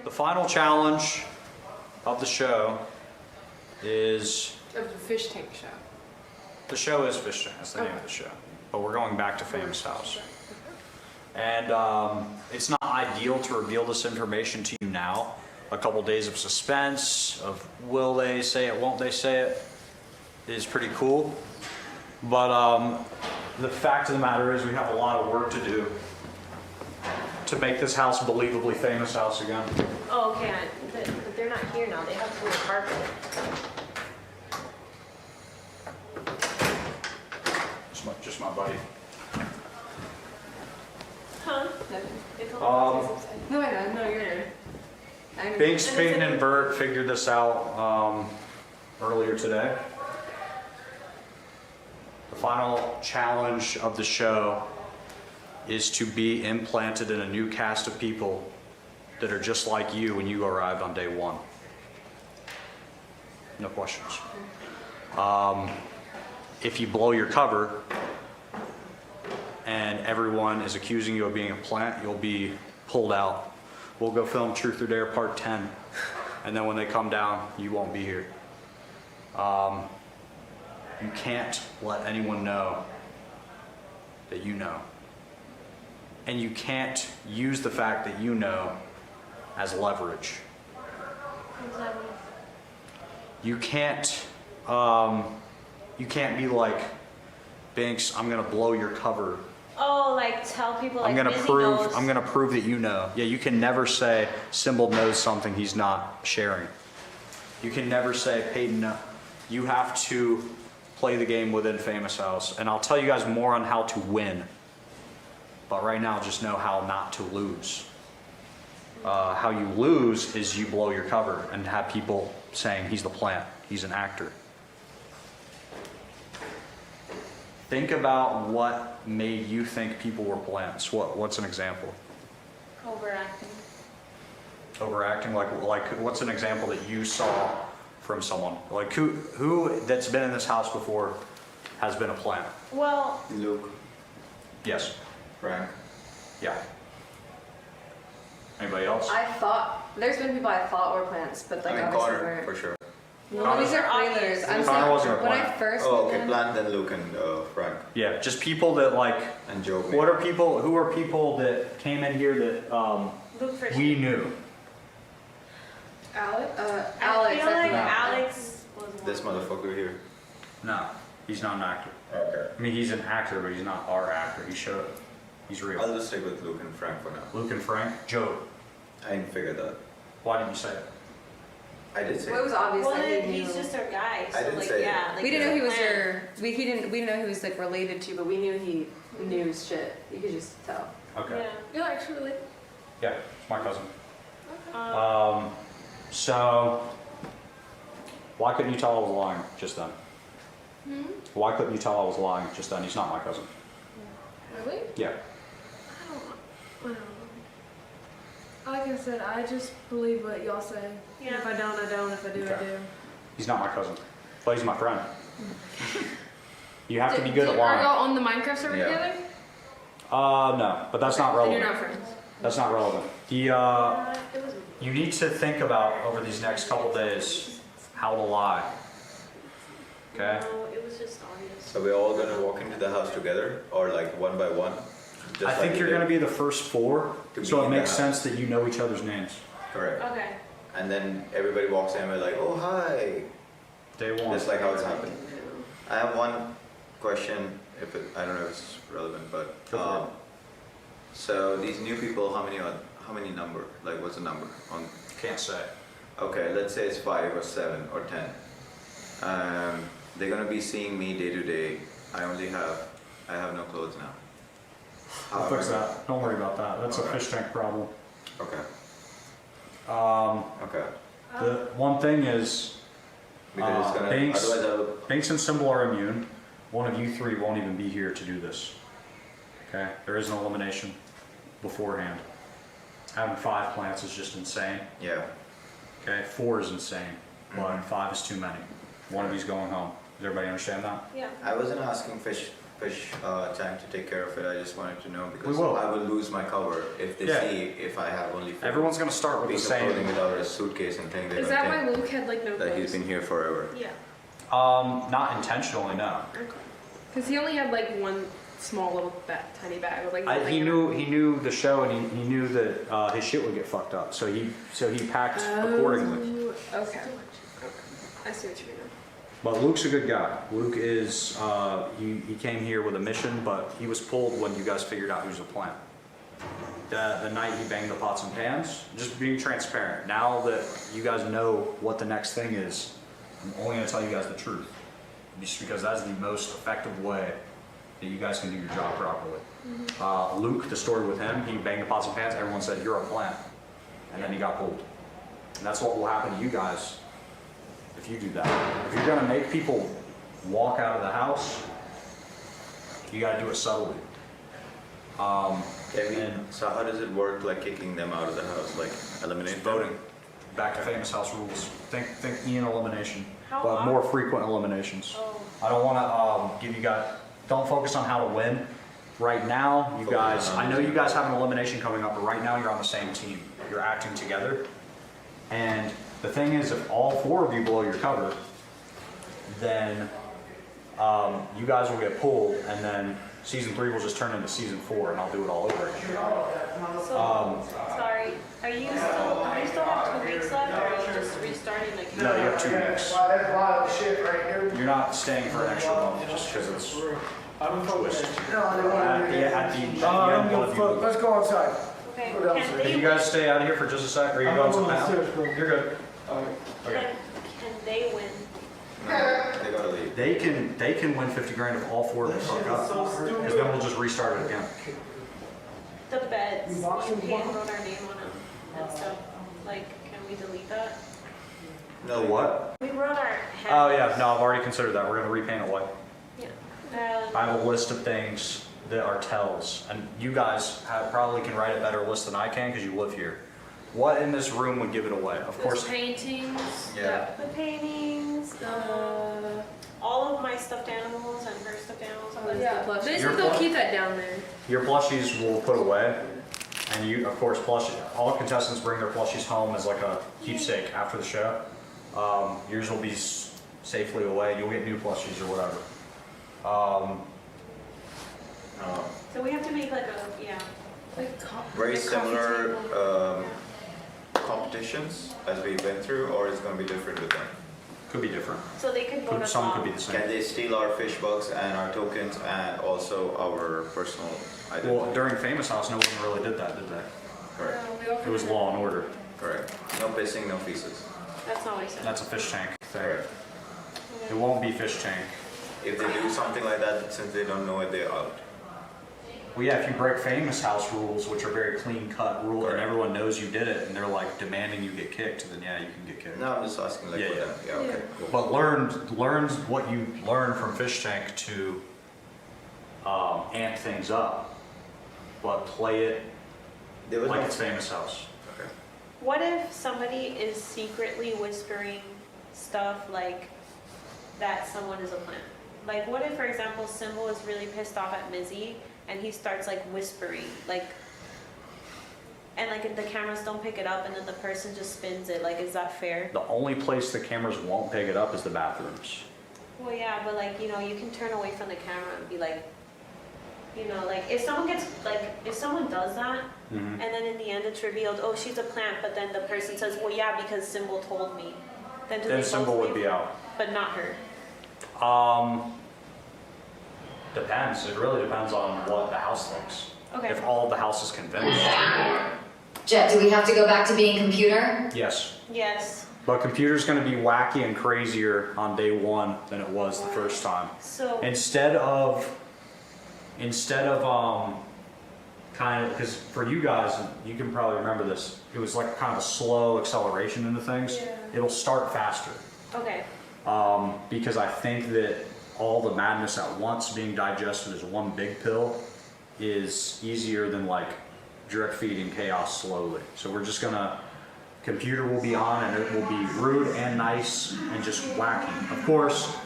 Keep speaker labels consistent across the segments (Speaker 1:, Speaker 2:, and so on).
Speaker 1: The final challenge of the show is...
Speaker 2: Of the fish tank show.
Speaker 1: The show is Fishtank, that's the name of the show. But we're going back to Famous House. And it's not ideal to reveal this information to you now. A couple days of suspense, of will they say it, won't they say it, is pretty cool. But the fact of the matter is we have a lot of work to do to make this house a believably famous house again.
Speaker 3: Oh, okay. But they're not here now. They have to the carpet.
Speaker 1: Just my buddy.
Speaker 3: Huh?
Speaker 2: No, I know. No, you're there.
Speaker 1: Binks, Peyton, and Bert figured this out earlier today. The final challenge of the show is to be implanted in a new cast of people that are just like you when you arrived on day one. No questions. If you blow your cover and everyone is accusing you of being a plant, you'll be pulled out. We'll go film Truth or Dare Part 10, and then when they come down, you won't be here. You can't let anyone know that you know. And you can't use the fact that you know as leverage.
Speaker 3: Exactly.
Speaker 1: You can't be like, Binks, I'm gonna blow your cover.
Speaker 3: Oh, like tell people like
Speaker 1: I'm gonna
Speaker 3: Busy
Speaker 1: prove
Speaker 3: knows.
Speaker 1: I'm gonna prove that you know. Yeah, you can never say Symbol knows something he's not sharing. You can never say Peyton knows. You have to play the game within Famous House. And I'll tell you guys more on how to win. But right now, just know how not to lose. How you lose is you blow your cover and have people saying he's the plant, he's an actor. Think about what made you think people were plants. What's an example?
Speaker 3: Overacting.
Speaker 1: Overacting, like what's an example that you saw from someone? Like who that's been in this house before has been a plant?
Speaker 3: Well,
Speaker 4: Luke,
Speaker 1: Yes.
Speaker 4: Frank.
Speaker 1: Yeah. Anybody else?
Speaker 2: I thought there's been people I thought were plants, but like
Speaker 4: I mean
Speaker 2: obviously
Speaker 4: Connor,
Speaker 2: weren't.
Speaker 4: for sure.
Speaker 2: No, these are
Speaker 3: Obvious.
Speaker 2: trailers. I'm
Speaker 1: Connor
Speaker 2: saying
Speaker 1: wasn't a
Speaker 2: when I
Speaker 1: plant.
Speaker 2: first
Speaker 4: Oh,
Speaker 2: moved
Speaker 4: okay,
Speaker 2: in-
Speaker 4: Plant, then Luke and Frank.
Speaker 1: Yeah, just people that like.
Speaker 4: And Joe.
Speaker 1: What are people? Who are people that came in here that
Speaker 3: Luke for
Speaker 1: we
Speaker 3: sure.
Speaker 1: knew?
Speaker 2: Alex.
Speaker 3: I
Speaker 2: Alex.
Speaker 3: feel like
Speaker 1: No.
Speaker 3: Alex was one.
Speaker 4: This motherfucker here.
Speaker 1: No, he's not an actor.
Speaker 4: Okay.
Speaker 1: I mean, he's an actor, but he's not our actor. He showed. He's real.
Speaker 4: I'll just stick with Luke and Frank for now.
Speaker 1: Luke and Frank. Joe,
Speaker 4: I didn't figure that.
Speaker 1: why didn't you say it?
Speaker 4: I did say
Speaker 2: Well, it was obvious
Speaker 3: Well,
Speaker 2: that
Speaker 3: then
Speaker 2: he knew.
Speaker 3: he's just our guy. So
Speaker 4: I didn't
Speaker 3: like,
Speaker 4: say it.
Speaker 3: yeah. Like,
Speaker 2: We didn't know he was
Speaker 3: plan.
Speaker 2: your. We didn't know he was like related to, but we knew he knew his shit. You could just tell.
Speaker 1: Okay.
Speaker 3: Yeah.
Speaker 2: You're actually related.
Speaker 1: Yeah, it's my cousin.
Speaker 3: Um,
Speaker 1: So why couldn't you tell I was lying just then? Why couldn't you tell I was lying just then? He's not my cousin.
Speaker 5: Really?
Speaker 1: Yeah.
Speaker 5: I don't know. Like I said, I just believe what y'all say.
Speaker 3: Yeah.
Speaker 5: If I don't, I don't. If I do, I
Speaker 1: Okay.
Speaker 5: do.
Speaker 1: He's not my cousin, but he's my friend. You have to be good at
Speaker 5: Are
Speaker 1: lying.
Speaker 5: y'all on the Minecraft server
Speaker 4: Yeah.
Speaker 5: together?
Speaker 1: No, but that's not
Speaker 5: Then
Speaker 1: relevant.
Speaker 5: you're not friends.
Speaker 1: That's not relevant.
Speaker 3: it was
Speaker 1: You need to think about over these next couple days how to lie. Okay?
Speaker 3: No, it was just obvious.
Speaker 4: So we're all gonna walk into the house together, or like one by one? Just
Speaker 1: I
Speaker 4: like
Speaker 1: think
Speaker 4: we
Speaker 1: you're
Speaker 4: did?
Speaker 1: going to be the first four,
Speaker 4: To
Speaker 1: so
Speaker 4: be
Speaker 1: it
Speaker 4: in the
Speaker 1: makes
Speaker 4: house.
Speaker 1: sense that you know each other's names.
Speaker 4: Correct.
Speaker 3: Okay.
Speaker 4: And then everybody walks in and we're like, oh hi.
Speaker 1: Day one.
Speaker 4: Just like how it's happened. I have one question, I don't know if it's relevant, but
Speaker 1: Go for it.
Speaker 4: so these new people, how many number? Like what's the number on?
Speaker 1: Can't say.
Speaker 4: Okay, let's say it's 5 or 7 or 10. They're gonna be seeing me day to day. I have no clothes now.
Speaker 1: I'll fix that. Don't worry about that. That's a
Speaker 4: Alright.
Speaker 1: fish tank problem.
Speaker 4: Okay.
Speaker 1: Um,
Speaker 4: Okay.
Speaker 1: the one thing is,
Speaker 4: Because it's gonna.
Speaker 1: Banks-
Speaker 4: Otherwise, I'll.
Speaker 1: Banks and Symbol are immune. One of you three won't even be here to do this. Okay? There is an elimination beforehand. Having 5 plants is just insane.
Speaker 4: Yeah.
Speaker 1: Okay? 4 is insane, but 5 is too many. One of you's going home. Does everybody understand that?
Speaker 3: Yeah.
Speaker 4: I wasn't asking fish tank to take care of it. I just wanted to know because
Speaker 1: will.
Speaker 4: I will lose my cover if they
Speaker 1: Yeah.
Speaker 4: see if I have only 4
Speaker 1: Everyone's gonna start with the
Speaker 4: piece of clothing
Speaker 1: same.
Speaker 4: without a suitcase and think they're
Speaker 5: Is
Speaker 4: gonna
Speaker 5: that why
Speaker 4: think
Speaker 5: Luke had like no
Speaker 4: that he's
Speaker 5: clothes?
Speaker 4: been here forever.
Speaker 3: Yeah.
Speaker 1: Not intentionally, no.
Speaker 5: Because he only had like one small little tiny bag with like. nothing
Speaker 1: He
Speaker 5: in
Speaker 1: knew the show, and he knew that his shit would get fucked up, so he packed
Speaker 5: it.
Speaker 1: accordingly.
Speaker 5: Okay. I see what you mean.
Speaker 1: But Luke's a good guy. Luke is he came here with a mission, but he was pulled when you guys figured out he was a plant. The night he banged the pots and pans, just being transparent. Now that you guys know what the next thing is, I'm only gonna tell you guys the truth, just because that's the most effective way that you guys can do your job properly. Luke, the story with him, he banged the pots and pans. Everyone said you're a plant, and then he got pulled. And that's what will happen to you guys if you do that. If you're gonna make people walk out of the house, you gotta do it subtly.
Speaker 4: So how does it work, like kicking them out of the house, like eliminate them?
Speaker 1: Voting. Back to famous house rules. Think Ian elimination,
Speaker 3: How
Speaker 1: but
Speaker 3: often?
Speaker 1: more frequent eliminations.
Speaker 3: Oh.
Speaker 1: I don't want to give you guys. Don't focus on how to win. Right now, you guys. I know you guys have an elimination coming up, but right now you're on the same team. You're acting together. And the thing is, if all 4 of you blow your cover, then you guys will get pulled, and then season 3 will just turn into season 4, and I'll do it all over again.
Speaker 3: So, sorry, are you still have 2 weeks left, or are you just restarting the
Speaker 1: No, you have 2 weeks.
Speaker 6: That's wild shit right here.
Speaker 1: You're not staying for an extra month just because it's twisted.
Speaker 6: No, they want
Speaker 1: At
Speaker 6: to
Speaker 1: the
Speaker 6: I
Speaker 1: end,
Speaker 6: don't give
Speaker 1: one
Speaker 6: a
Speaker 1: of you
Speaker 6: fuck.
Speaker 1: move.
Speaker 6: Let's go outside.
Speaker 3: Okay,
Speaker 6: What else?
Speaker 3: can
Speaker 1: Can
Speaker 3: they
Speaker 1: you guys stay out of here for just a sec? Are you
Speaker 6: I'm
Speaker 1: going
Speaker 6: going
Speaker 1: somehow?
Speaker 6: upstairs, bro.
Speaker 1: You're good. Okay.
Speaker 3: Can they win?
Speaker 4: No, they gotta leave.
Speaker 1: They can win 50 grand if all 4 of them fuck up. Because then we'll just restart it again.
Speaker 3: The beds, you handwrote our name on them and stuff. Like, can we delete that?
Speaker 1: The what?
Speaker 3: We wrote our heads.
Speaker 1: Oh yeah, no, I've already considered that. We're gonna repaint it white.
Speaker 3: Yeah.
Speaker 1: I have a list of things that are tells, and you guys probably can write a better list than I can because you live here. What in this room would give it away? Of course.
Speaker 5: Those paintings.
Speaker 4: Yeah.
Speaker 3: The paintings, all of my stuffed animals and her stuffed animals.
Speaker 5: Oh, yeah. They
Speaker 1: Your
Speaker 5: said they'll
Speaker 1: pl-
Speaker 5: keep that down there.
Speaker 1: Your plushies will put away, and you, of course, all contestants bring their plushies home as like a keepsake after the show. Yours will be safely away. You'll get new plushies or whatever.
Speaker 3: So we have to make like a, yeah.
Speaker 5: Like
Speaker 4: Very
Speaker 5: like coffee
Speaker 4: similar
Speaker 5: table.
Speaker 4: competitions as we went through, or it's gonna be different with them?
Speaker 1: Could be different.
Speaker 3: So they could vote us
Speaker 1: Some
Speaker 3: off.
Speaker 1: could be the same.
Speaker 4: Can they steal our fish bucks and our tokens and also our personal identity?
Speaker 1: Well, during Famous House, no one really did that, did they?
Speaker 4: Correct.
Speaker 5: No, we all
Speaker 1: It was
Speaker 5: come in.
Speaker 1: law and order.
Speaker 4: Correct. No pissing, no pieces.
Speaker 3: That's not what I said.
Speaker 1: That's a fish tank thing.
Speaker 4: Correct.
Speaker 1: It won't be fish tank.
Speaker 4: If they do something like that, since they don't know it, they're out.
Speaker 1: Well, yeah, if you break Famous House rules, which are very clean cut rule, and
Speaker 4: Correct.
Speaker 1: everyone knows you did it, and they're like demanding you get kicked, then yeah, you can get kicked.
Speaker 4: No, I'm just asking like
Speaker 1: Yeah,
Speaker 4: for
Speaker 1: yeah.
Speaker 4: them. Yeah, okay, cool.
Speaker 1: But learn what you learn from Fish Tank to amp things up, but play it
Speaker 4: There was
Speaker 1: like
Speaker 4: no-
Speaker 1: it's Famous House.
Speaker 4: Okay.
Speaker 3: What if somebody is secretly whispering stuff like that someone is a plant? Like, what if, for example, Symbol is really pissed off at Mizzy and he starts like whispering, like, and like the cameras don't pick it up and then the person just spins it. Like, is that fair?
Speaker 1: The only place the cameras won't pick it up is the bathrooms.
Speaker 3: Well, yeah, but like, you know, you can turn away from the camera and be like, you know, like if someone gets, like, if someone does that
Speaker 1: Mhm.
Speaker 3: and then in the end it's revealed, oh, she's a plant, but then the person says, well, yeah, because Symbol told me. Then do
Speaker 1: Then
Speaker 3: they
Speaker 1: Symbol
Speaker 3: both
Speaker 1: would
Speaker 3: leave?
Speaker 1: be out.
Speaker 3: But not her.
Speaker 1: Depends. It really depends on what the house thinks.
Speaker 3: Okay.
Speaker 1: If all of the house is convinced,
Speaker 7: Jet, do we have to go back to being computer?
Speaker 1: yes.
Speaker 3: Yes.
Speaker 1: But computer's going to be wacky and crazier on day 1 than it was the first time.
Speaker 3: So,
Speaker 1: Instead of kind of, because for you guys, you can probably remember this, it was like kind of a slow acceleration into things.
Speaker 5: Yeah.
Speaker 1: It'll start faster.
Speaker 3: okay.
Speaker 1: Because I think that all the madness at once being digested as one big pill is easier than like drip feeding chaos slowly. So we're just gonna, computer will be on and it will be rude and nice and just wacky. Of course,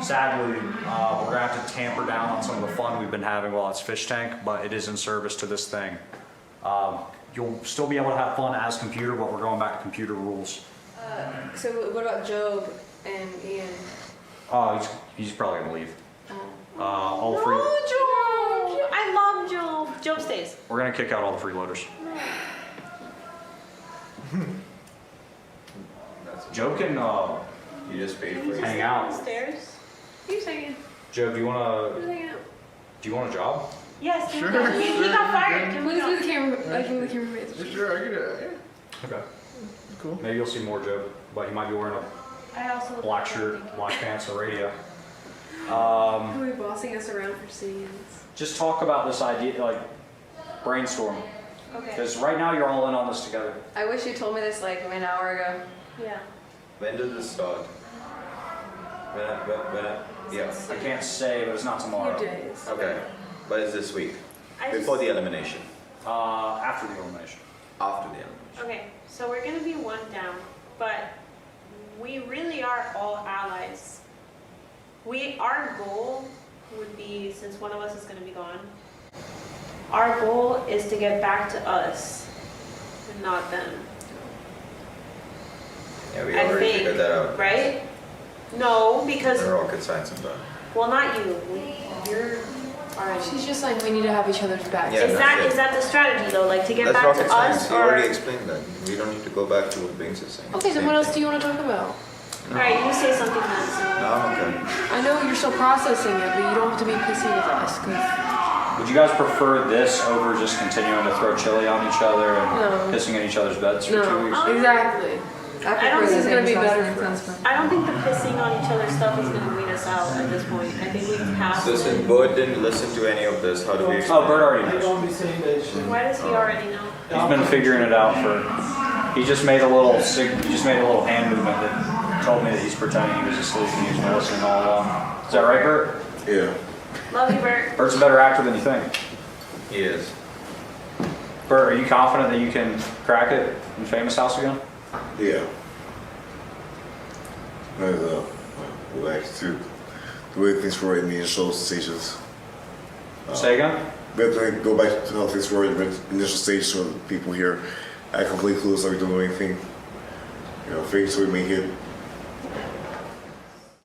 Speaker 1: Sadly, we're gonna have to tamper down on some of the fun we've been having while it's Fishtank, but it is in service to this thing. You'll still be able to have fun as computer, but we're going back to computer rules.
Speaker 2: So what about Job and Ian?
Speaker 1: Oh, he's probably gonna leave. All
Speaker 3: No,
Speaker 1: free.
Speaker 3: Job! I love Job. Job stays.
Speaker 1: We're gonna kick out all the freeloaders. Joe can
Speaker 4: You just paid for it.
Speaker 1: hang out.
Speaker 3: Stairs. Keep saying.
Speaker 1: Joe, do you
Speaker 2: Just
Speaker 1: wanna
Speaker 2: hang out.
Speaker 1: a job?
Speaker 3: Yes,
Speaker 6: Sure,
Speaker 3: he got fired. Can we
Speaker 5: Please
Speaker 3: go?
Speaker 5: move the camera. I can move the camera.
Speaker 6: Sure, I get it.
Speaker 1: Okay.
Speaker 6: Yeah. Cool.
Speaker 1: Maybe you'll see more Joe, but he might be wearing a
Speaker 3: I also
Speaker 1: black shirt, black pants, and radio.
Speaker 5: Who are we bossing us around for scenes?
Speaker 1: Just talk about this idea, like brainstorm,
Speaker 3: Okay.
Speaker 1: because right now you're all in on this together.
Speaker 2: I wish you told me this like an hour ago.
Speaker 3: Yeah.
Speaker 4: When does this start? Yeah.
Speaker 1: I can't say, but it's not tomorrow.
Speaker 5: Few days.
Speaker 4: Okay. But it's this week.
Speaker 3: I
Speaker 4: Before
Speaker 3: just-
Speaker 4: the elimination.
Speaker 1: After the elimination.
Speaker 4: After the elimination.
Speaker 3: Okay, so we're gonna be one down, but we really are all allies. Our goal would be, since one of us is gonna be gone, our goal is to get back to us, and not them.
Speaker 4: Yeah, we
Speaker 3: I
Speaker 4: already
Speaker 3: think,
Speaker 4: figured that out.
Speaker 3: right? No, because,
Speaker 4: The rocket science and that.
Speaker 3: well, not you, you're already.
Speaker 5: She's just like, we need to have each other's backs.
Speaker 4: Yeah.
Speaker 3: Is that the strategy though, like to get
Speaker 4: That's
Speaker 3: back
Speaker 4: rocket
Speaker 3: to
Speaker 4: science.
Speaker 3: us,
Speaker 4: You
Speaker 3: or?
Speaker 4: already explained that. We don't need to go back to what Binks is saying.
Speaker 5: Okay, then what else do you want to talk about?
Speaker 3: Alright, you say something then, so.
Speaker 4: No, I'm okay.
Speaker 5: I know you're still processing it, but you don't have to be pissy with us. 'Cause
Speaker 1: Would you guys prefer this over just continuing to throw chili on each other and
Speaker 5: No.
Speaker 1: pissing in each other's beds for 2 weeks?
Speaker 5: no, exactly.
Speaker 3: I don't
Speaker 5: This
Speaker 3: think
Speaker 5: is gonna be better for us.
Speaker 3: I don't think the pissing on each other's stuff is gonna weed us out at this point. I think we have
Speaker 4: So since
Speaker 3: to.
Speaker 4: Bert didn't listen to any of this, how do we
Speaker 1: Oh,
Speaker 4: explain?
Speaker 1: Bert already knows.
Speaker 3: Why does he already know?
Speaker 1: He's been figuring it out for. He just made a little hand movement that told me that he's pretending he was asleep and he's been listening all along. Is that right, Bert?
Speaker 6: Yeah.
Speaker 3: Love you, Bert.
Speaker 1: Bert's a better actor than you think.
Speaker 4: He is.
Speaker 1: Bert, are you confident that you can crack it in Famous House again?
Speaker 6: Yeah. And, go back to the way things were in the initial stages.
Speaker 1: Say again?
Speaker 6: We have to go back to how things were in the initial stages with people here. I completely clueless, like doing anything. You know, things we may hit